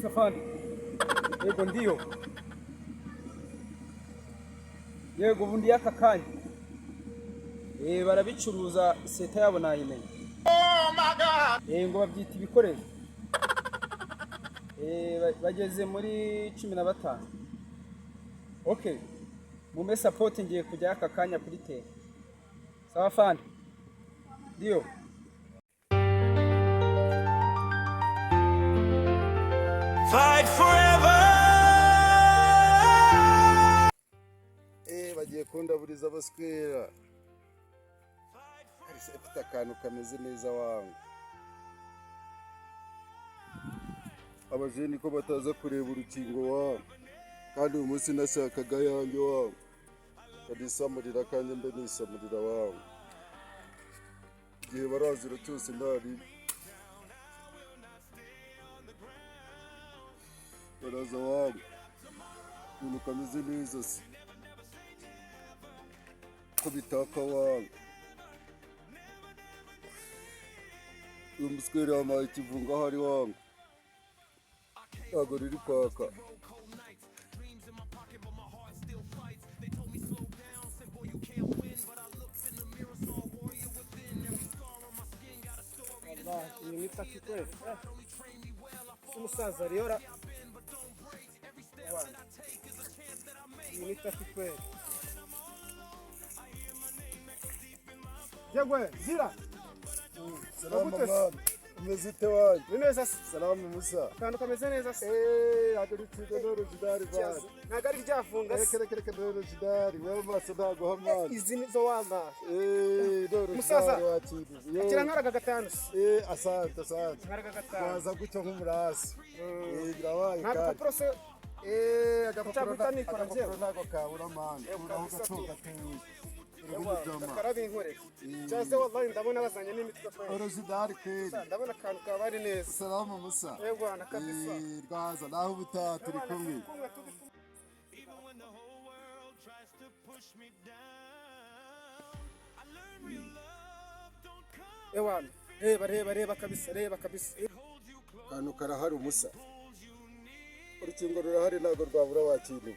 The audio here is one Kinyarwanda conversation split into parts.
Safari. Yego ndiyo. Yego bundi yaka kanya. Barabicuruza seta yabo nayimenye. Oh my god. Ngo babyita ibikoresho. Bageze muri 15. Okay. Mume support ngiye kujya aka kanya kuri te. Sawa fani. Ndiyo. Fight forever. Bagiye kundaburiza abaswera. Ari se akantu kameze neza wangu. Abajeni ko bataza kureba urukingo wangu. Kandi uyu munsi nashakaga yanjye wangu. Badisamurira kandi mbe nisamurira wangu. Igihe barazira cyose ndari. Baraza wangu. Umuntu kameze neza se. Ko bitaka wangu. Uyu muswera wamaye ikivunga hari wangu. Ntago riri kwaka. Nimita kitwe. Umusaza riora. Nimita kitwe. Jagwe, zira. Salamu mama. Umezite wanyu. Neza salamu Musa. Kandi kameze neza se. Agari twiga noro jidari bana. Nagari ryafunga. Reka noro jidari. Wewe maso ntago hamana. Izi nizo wanga. Noro Musaza wakiri. Akira nkaraga gatanu. Asante. Nkaraga gatanu. Baza gucyo nk'umurasi. Birabaye kandi. Ntabwo prose agapuca nikora bye. Ntago kabura mani. Uraho gatoga tewe. Karabi inkore. Cyaze wallahi ndabona bazanye n'imitwe kwe. Orozidari kweli. Ndabona kantu kabari neza. Salamu Musa. Yego ana kabisa. Rwaza naho buta turi kumwe. Ewana. Reba kabisa. Kantu karahari Musa. Urukingo rurahari ntago rwabura wakintu.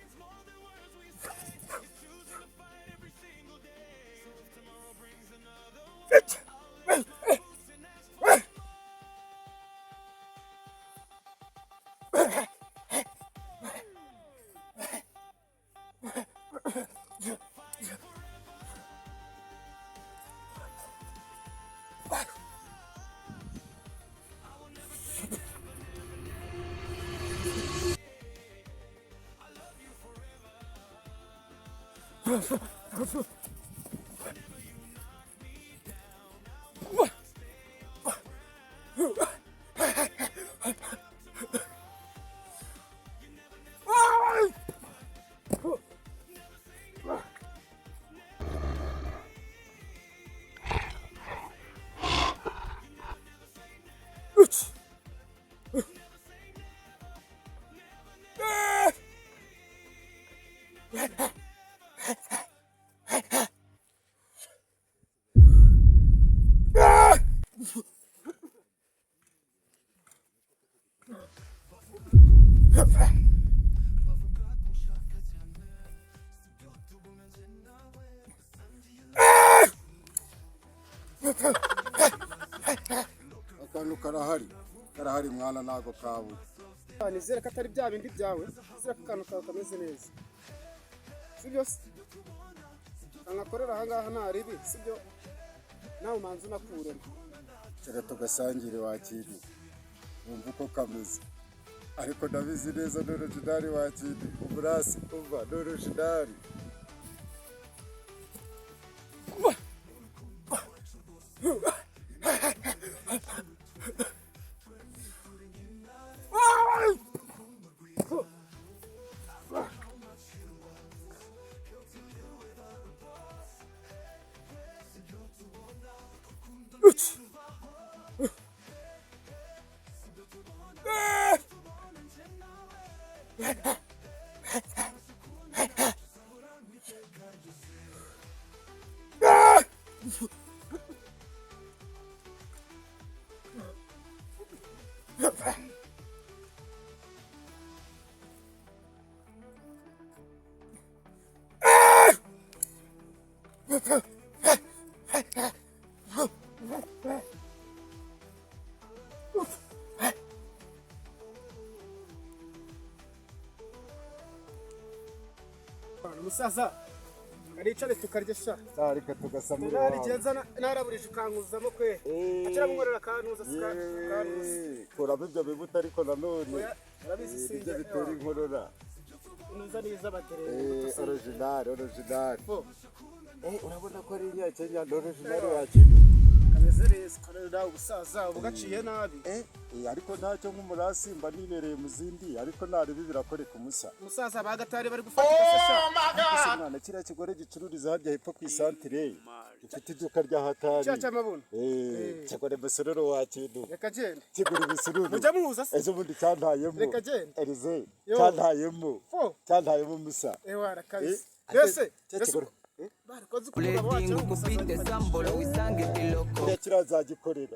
Akantu karahari mwana ntago kabu. Nizere ko atari bya bindi byawe. Nizere ko akantu kawe kameze neza. Sibyo se? Kangakorera aha ngaha nta ribi. Sibyo? Nawe umanza unakuremo. Cyera tugasangire wakiri. Wumva uko kameze. Ariko ndabizi neza noro jidari wakiri. Uburasi uva noro jidari. Umusaza aricare tukarya sha. Reka tugasamura. Narigenza naraburije ukankuzamo kwe. Akira mungorera kantuza kantuza. Kuramo ibyo bibuta ariko nanone Urabizi ibyo bitera inkorora. Nuza niza batereye. Original. Po. Urabona ko ari Kenya original wakintu. Kameze neza karera ubusaza ugaciye nabi. Ariko ntacyo nk'umurasi mba nibereye mu zindi ariko naribi birakoreka umusa. Umusaza bagatari bari gufata ikasha. Mwana kiriya kigore gicururiza harya hepfo ku isantere. Ufite iduka rya hatari. Cyaca mabuno. Kigore mesororo wakintu. Reka genda. Kigure mesororo. Mujya muza se. Ezo bundi cyantayemo. Reka genda. Elize cyantayemo. Cyantayemo musa. Ewara kabisa. Yese. Plating kupite sambolo wisange tiloko.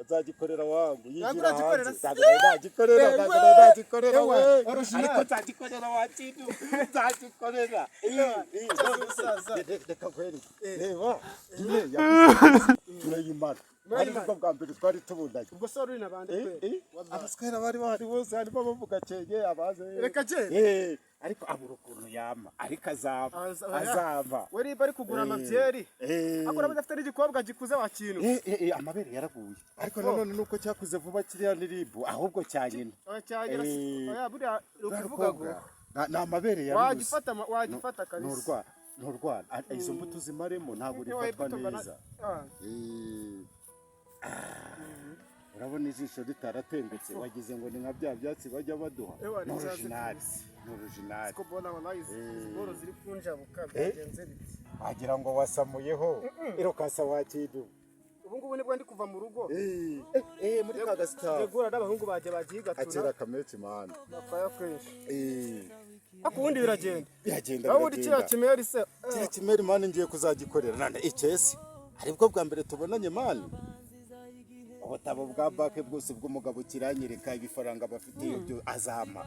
Zagikorera wangu yigira hanze. Zagikorera ariko zagikorera wakintu. Zagikorera. Reka kweri. Reba. Turayimara. Ariko bwa mbere twari tubundanye. Ubwo so ruri nabande kwe. Abaswera bari bahari bose harimo bavuga cenge abaze. Reka genda. Ariko abura ukuntu yama ariko azava wari bari kugura amavyeri akora badafite n'igikobwa gikuze wa kintu amabere yaraguye ariko nanone nuko cyakuze vuba kiriya niribu ahubwo cyanyina oya buriya ukuvuga ngo na amabere yaraguye wagifata kabisa nturwana izo mbuto zimaremo ntabwo rifatwa neza urabona ijisho ritaratengutse wagize ngo ni nka bya byatsi bajya baduha n'original siko bona wanayize boro ziri kunjabuka byagenze biti wagira ngo wasamuyeho irokasa wakintu ubu ngubu nibwo ndi kuva mu rugo muri kagasita yegura n'abahungu baje bagigatuna akira kameti man bafaya kenshi akundi biragenda aho uri kira kimeri se kira kimeri man ngiye kuzagikorera nande ikesi aribwo bwa mbere tubonanye man ubutabo bwa bake bwose bw'umugabo kiranyereka ibifaranga bafite ibyo azama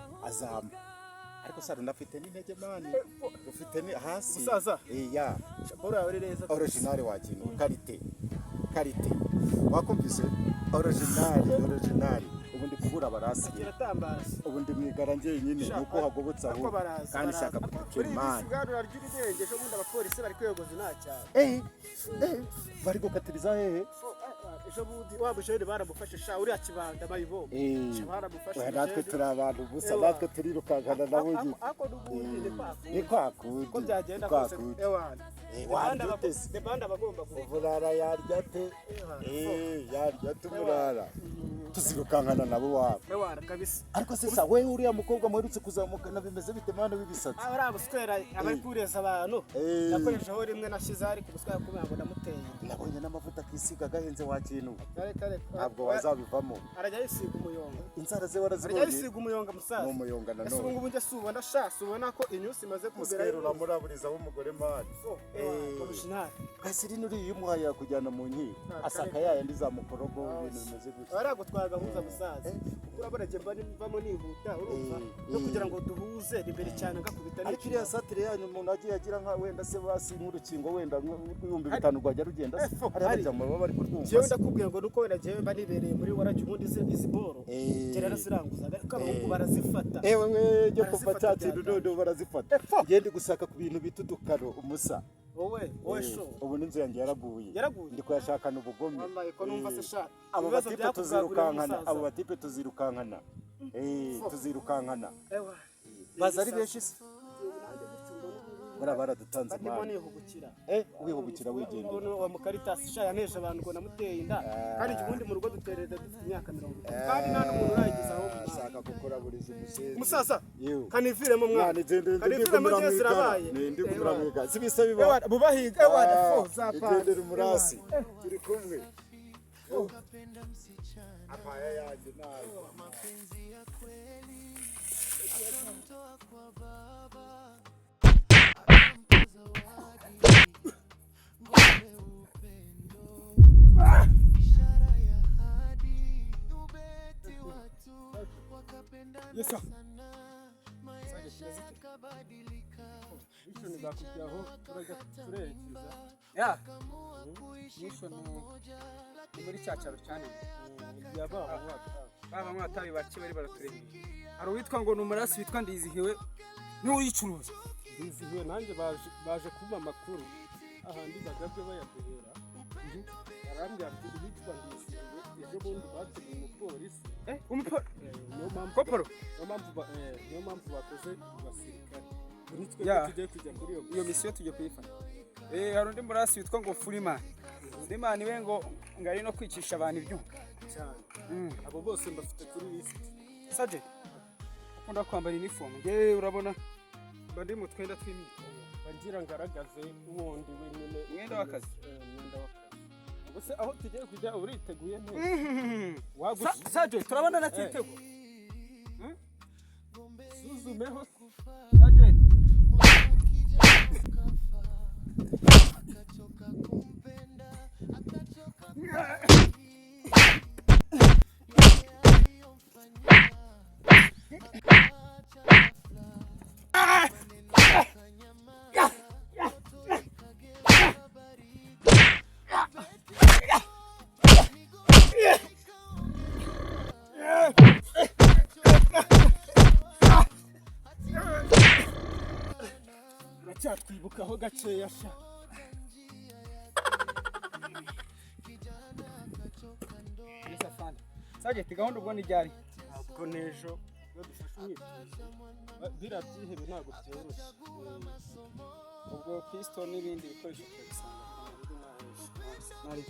ariko sara ndafite n'intege mani ufite ni hasi musaza ya boro yawe neza original wakintu karite wakumvise original ubundi kubura barasi ubundi mwigara njyenyine nuko hagobotsa aho kandi shaka kucimana ugarura ry'irenge cyo bundi abapolisi bari kwegoza nacya bari gukatiriza hehe ejo bundi wabushere baramufashe sha uri akibanda mayibo baramufashe natwe turi abantu gusa natwe turirukangana nabo nyine ako n'ubundi ni kwakundi ko byagenda kose ewana wandutse banda bagomba kuvurara yarya tumurara tuzirukankana nabo wabo ewana kabisa ariko sesa we uriya mukobwa muherutse kuzamuka na bimeze bite mwana w'ibisatsi abuswera abari kureza abantu nakoreshaho rimwe nashize ari kubuswera ko ngo namuteye nabonye n'amavuta kisiga gahenze wakintu kare ntabwo wazabivamo arajya yisiga umuyonga inzara ze warazibonye arajya yisiga umuyonga musaza n'umuyonga nanone ese ubu njye subona ubona ko inyusi imaze kugera uramuraburiza w'umugore mani original gasirino uri yumuhaya kujyana mu nkiko asaka yayandi zamukorogo ibintu bimeze gutya aragutwaga muza musaza urabona je mbamo nihuta urumva no kugira ngo duhuze imbere cyane ngakubita ariko iriya satire yanyu umuntu agiye agira nka wenda se basi nk'urukingo wenda rw'ibihumbi 5 rwajya rugenda hari abajyamo baba bari kurwumva jewe ndakubwiye ngo nuko wenda jewe mba nibereye muri warajya ubundi izi boro gerera ziranguza ariko abahungu barazifata ewe cyo kuva cyakintu none barazifata ngende gusaka ku bintu bita udukaro umusa wowe sho ubu n'inzu yanjye yaraguye ndi kuyashakana ubugome wallahi ko numva se sha abo batipe tuzirukankana tuzirukankana baza ari benshi se baradutanze imana nihugukira wihugukira wigendera wa mukaritasi sha yanesha abantu ngo namuteye inda kandi ubundi mu rugo dutereza dufite imyaka 50 kandi nta n'umuntu urayigezaho ashaka gukora burizi musaza kaniviremo mwana kaniviremo zirabaye ndi kuramwiga sibise biba bubahiga wada igendera umurasi turi kumwe apaya yaje nayo mapenzi ya kweli kwa baba ishara ya hadi ubeti watu yesa sage kirazite mission zakujyaho turajya turerekeza ya mission ni muri cyacaro cyane baba mwatabi bake bari baraturemye hari uwitwa ngo numarasi witwa Ndizihiwe n'uyicuruza Ndizihiwe nanjye baje kuba amakuru ahandi bagabwe bayaduhera arambwira ati witwa Ndizihiwe ejo bundi bateguye umupolisi niyo mpamvu bakoze abasirikare muri twe tugiye kujya kuri iyo mission tujye kuyifata hari undi murasi witwa ngo Freeman we ngo ngari no kwicisha abantu ibyuma cyane abo bose mbafite kuri list saje ukunda kwambara uniform nge urabona bandi mu twenda tw'imyitozo bagira ngaragaze uwundi wenyine mwenda w'akazi ubuse aho tugiye kujya uriteguye neza saje turabona na kitego suzumeho saje cyatwibukaho gakeya sha saje gahunda ubwo ni ryari ubwo nejo dufashe umwitozo birabyihebe ntabwo byoroshye ubwo pisto n'ibindi bikoresho bisanga nari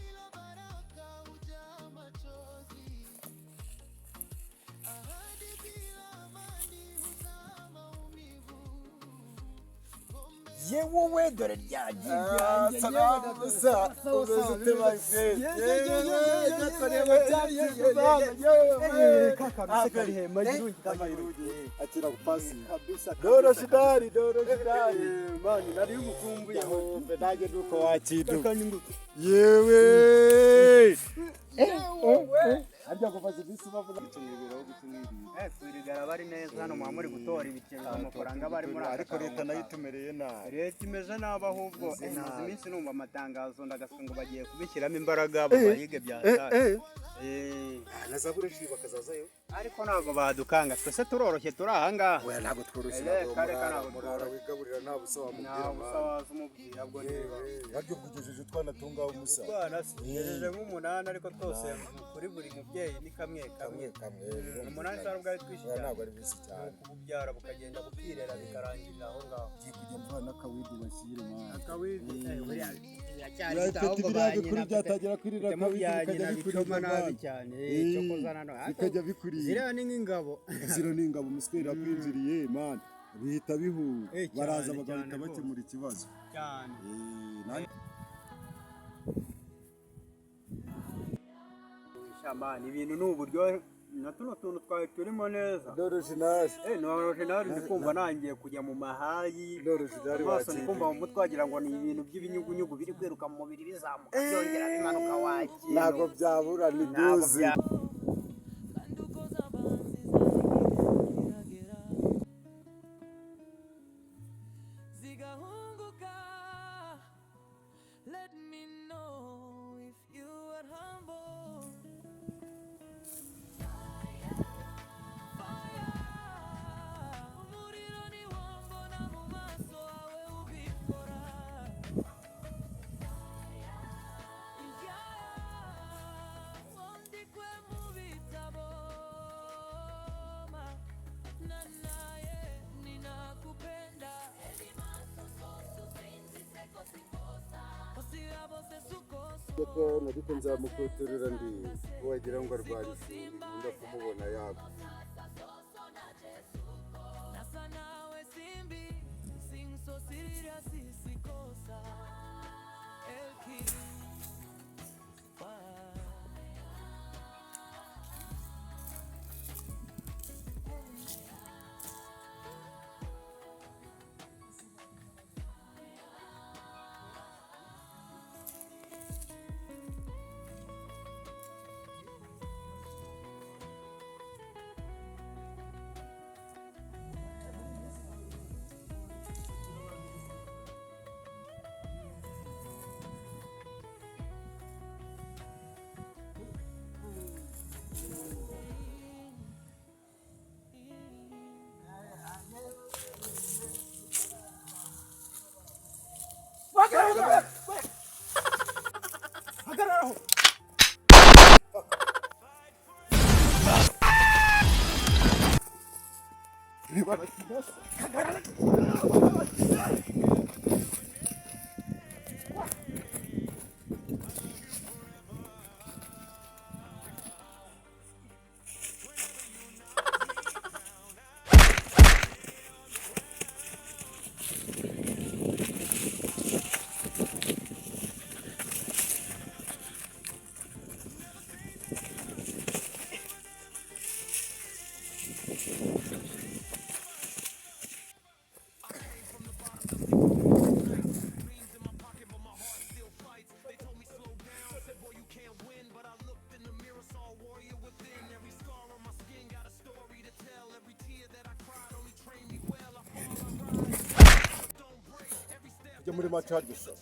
yewe dore ryagiye salamusa ubuzite my friend akira kupasi kabisa doro shidari mani nari umukumbuye mbe naje nuko wakidu yewe arya kuvaza bisi bavuga tumwibiraho gutumwibira kwirigara bari neza hano mwa muri gutora ibiciro amafaranga bari muri ariko leta nayo itumereye nabi leta imeze nabi ahubwo maze iminsi numva amatangazo ndagasunga bagiye kubishyiramo imbaraga bayige bya nazabure shi bakazazayo ariko ntabwo badukanga twese turoroshye turi aha ngaha oya ntabwo tworoshye murara wigaburira nta busawa mubwira ubwo baryo kugejeje twanatunga umusa twagejeje nk'umunani ariko twose kuri buri mubyeyi ni kamwe umunani cyangwa ubwari twishyira ntabwo ari bisi cyane kubyara bukagenda bukirera bikarangirira aho ngaho giye kujya mvana akawidi bashyire mwana akawidi bikuru byatagira kwirira bikajya bikuriye nabi cyane cyo kuzana no bikajya bikuriye zira ni nk'ingabo zira ni ingabo muswera kwinjiriye man bihita bihura baraza bagahita bakemura ikibazo cyane shamani ibintu n'uburyo na tuno tuntu twawe turimo neza d'original n'original ndikumva nangiye kujya mu mahayi d'original maso ndikumva mu mutwe wagira ngo ni ibintu by'ibinyugunyugu biri kwiruka mu mubiri bizamuka byongera bimanuka wakira ntabwo byabura ni duzi Let me know if you are humble. ariko nzamukotorera ndi wagira ngo arwara ishuri nkunda kumubona yaba hagararaho. ujya muri maci harya usaba